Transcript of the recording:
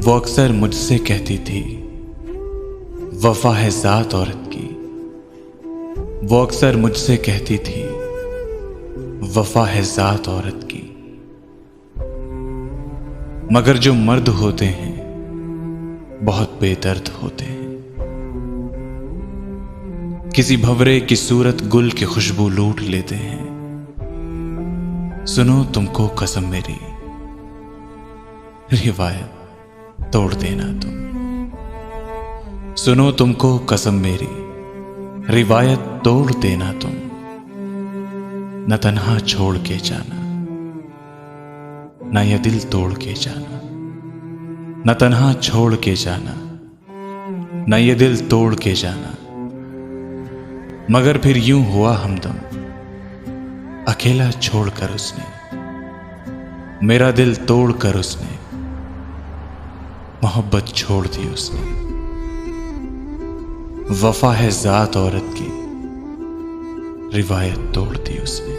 वो अक्सर मुझसे कहती थी, वफा है ज़ात औरत की। वो अक्सर मुझसे कहती थी, वफा है ज़ात औरत की। मगर जो मर्द होते हैं बहुत बेदर्द होते हैं। किसी भंवरे की सूरत गुल की खुशबू लूट लेते हैं। सुनो तुमको कसम मेरी, रिवायत तोड़ देना तुम। सुनो तुमको कसम मेरी, रिवायत तोड़ देना तुम। न तन्हा छोड़ के जाना, न ये दिल तोड़ के जाना। न तन्हा छोड़ के जाना, न ये दिल तोड़ के जाना। मगर फिर यूं हुआ हमदम, अकेला छोड़कर उसने मेरा दिल तोड़कर उसने मोहब्बत छोड़ दी उसने। वफा है ज़ात औरत की, रिवायत तोड़ दी उसने।